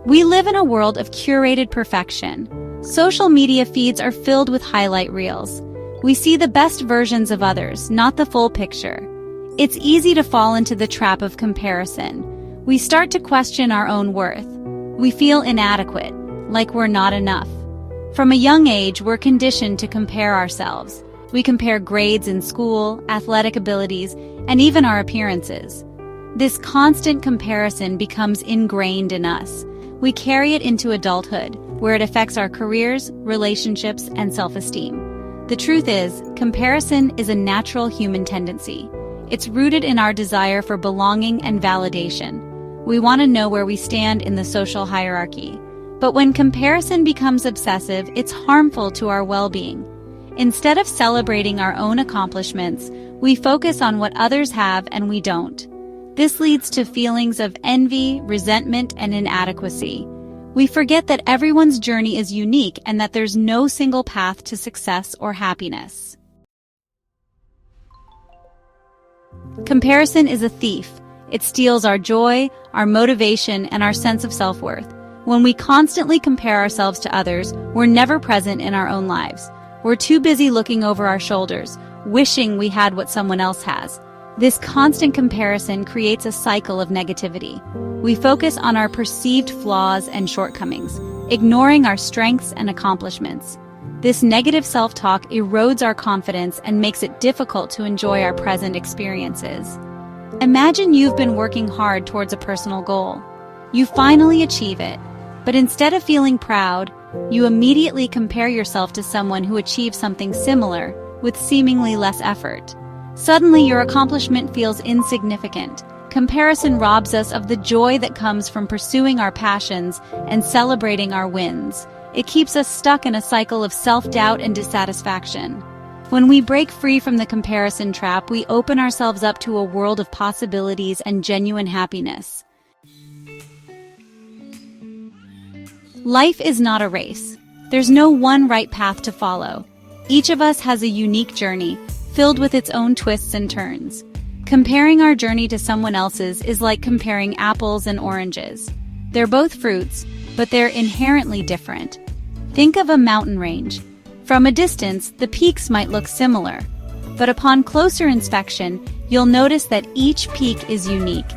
We live in a world of curated perfection. Social media feeds are filled with highlight reels. We see the best versions of others, not the full picture. It's easy to fall into the trap of comparison. We start to question our own worth. We feel inadequate, like we're not enough. From a young age, we're conditioned to compare ourselves. We compare grades in school, athletic abilities, and even our appearances. This constant comparison becomes ingrained in us. We carry it into adulthood, where it affects our careers, relationships, and self-esteem. The truth is, comparison is a natural human tendency. It's rooted in our desire for belonging and validation. We want to know where we stand in the social hierarchy. But when comparison becomes obsessive, it's harmful to our well-being. Instead of celebrating our own accomplishments, we focus on what others have and we don't. This leads to feelings of envy, resentment, and inadequacy. We forget that everyone's journey is unique and that there's no single path to success or happiness. Comparison is a thief. It steals our joy, our motivation, and our sense of self-worth. When we constantly compare ourselves to others, we're never present in our own lives. We're too busy looking over our shoulders, wishing we had what someone else has. This constant comparison creates a cycle of negativity. We focus on our perceived flaws and shortcomings, ignoring our strengths and accomplishments. This negative self-talk erodes our confidence and makes it difficult to enjoy our present experiences. Imagine you've been working hard towards a personal goal. You finally achieve it, but instead of feeling proud, you immediately compare yourself to someone who achieved something similar with seemingly less effort. Suddenly, your accomplishment feels insignificant. Comparison robs us of the joy that comes from pursuing our passions and celebrating our wins. It keeps us stuck in a cycle of self-doubt and dissatisfaction. When we break free from the comparison trap, we open ourselves up to a world of possibilities and genuine happiness. Life is not a race. There's no one right path to follow. Each of us has a unique journey, filled with its own twists and turns. Comparing our journey to someone else's is like comparing apples and oranges. They're both fruits, but they're inherently different. Think of a mountain range. From a distance, the peaks might look similar, but upon closer inspection, you'll notice that each peak is unique.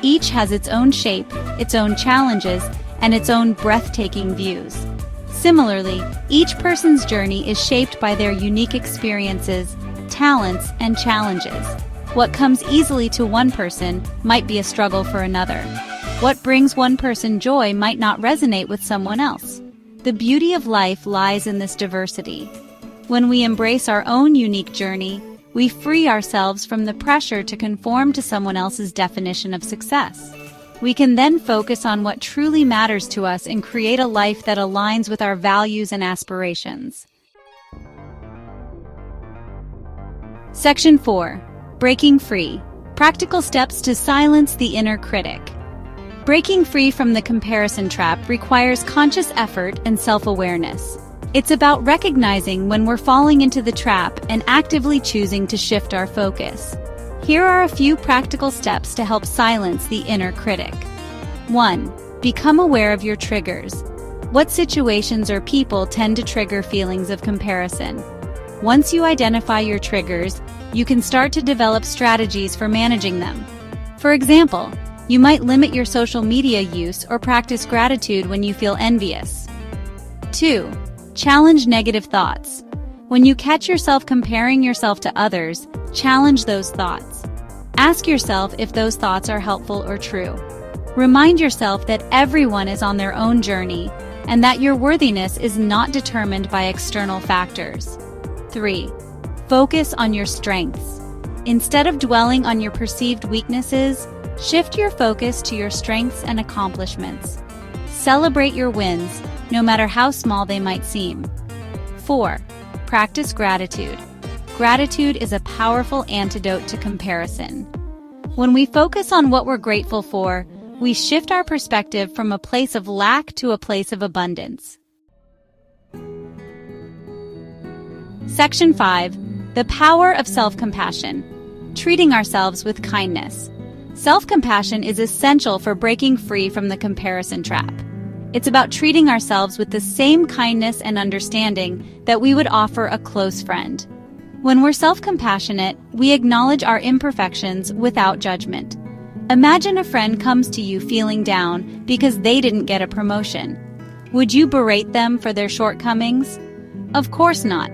Each has its own shape, its own challenges, and its own breathtaking views. Similarly, each person's journey is shaped by their unique experiences, talents, and challenges. What comes easily to one person might be a struggle for another. What brings one person joy might not resonate with someone else. The beauty of life lies in this diversity. When we embrace our own unique journey, we free ourselves from the pressure to conform to someone else's definition of success. We can then focus on what truly matters to us and create a life that aligns with our values and aspirations. Section 4. Breaking Free. Practical steps to silence the inner critic. Breaking free from the comparison trap requires conscious effort and self-awareness. It's about recognizing when we're falling into the trap and actively choosing to shift our focus. Here are a few practical steps to help silence the inner critic. 1. Become aware of your triggers. What situations or people tend to trigger feelings of comparison? Once you identify your triggers, you can start to develop strategies for managing them. For example, you might limit your social media use or practice gratitude when you feel envious. 2. Challenge negative thoughts. When you catch yourself comparing yourself to others, challenge those thoughts. Ask yourself if those thoughts are helpful or true. Remind yourself that everyone is on their own journey and that your worthiness is not determined by external factors. 3. Focus on your strengths. Instead of dwelling on your perceived weaknesses, shift your focus to your strengths and accomplishments. Celebrate your wins, no matter how small they might seem. 4. Practice gratitude. Gratitude is a powerful antidote to comparison. When we focus on what we're grateful for, we shift our perspective from a place of lack to a place of abundance. Section 5. The power of self-compassion. Treating ourselves with kindness. Self-compassion is essential for breaking free from the comparison trap. It's about treating ourselves with the same kindness and understanding that we would offer a close friend. When we're self-compassionate, we acknowledge our imperfections without judgment. Imagine a friend comes to you feeling down because they didn't get a promotion. Would you berate them for their shortcomings? Of course not.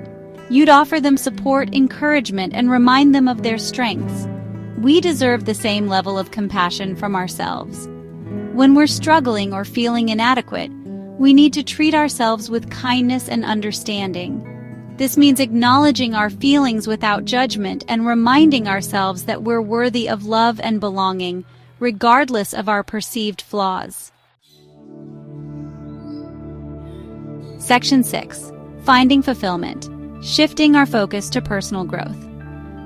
You'd offer them support, encouragement, and remind them of their strengths. We deserve the same level of compassion from ourselves. When we're struggling or feeling inadequate, we need to treat ourselves with kindness and understanding. This means acknowledging our feelings without judgment and reminding ourselves that we're worthy of love and belonging, regardless of our perceived flaws. Section 6. Finding fulfillment. Shifting our focus to personal growth.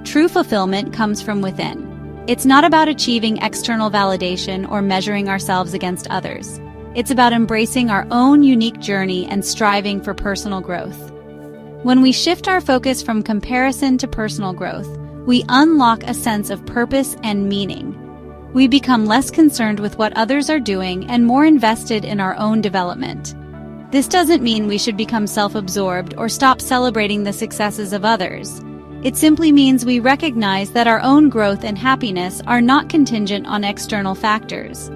True fulfillment comes from within. It's not about achieving external validation or measuring ourselves against others. It's about embracing our own unique journey and striving for personal growth. When we shift our focus from comparison to personal growth, we unlock a sense of purpose and meaning. We become less concerned with what others are doing and more invested in our own development. This doesn't mean we should become self-absorbed or stop celebrating the successes of others. It simply means we recognize that our own growth and happiness are not contingent on external factors.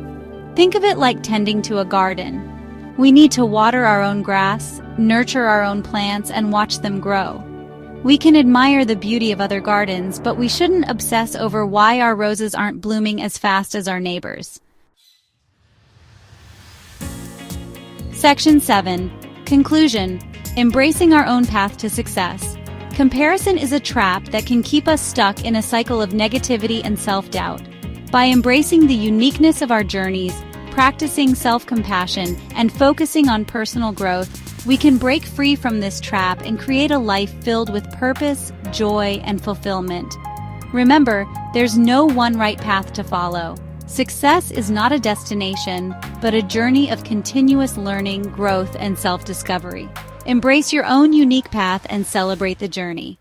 Think of it like tending to a garden. We need to water our own grass, nurture our own plants, and watch them grow. We can admire the beauty of other gardens, but we shouldn't obsess over why our roses aren't blooming as fast as our neighbors. Section 7. Conclusion. Embracing our own path to success. Comparison is a trap that can keep us stuck in a cycle of negativity and self-doubt. By embracing the uniqueness of our journeys, practicing self-compassion, and focusing on personal growth, we can break free from this trap and create a life filled with purpose, joy, and fulfillment. Remember, there's no one right path to follow. Success is not a destination, but a journey of continuous learning, growth, and self-discovery. Embrace your own unique path and celebrate the journey.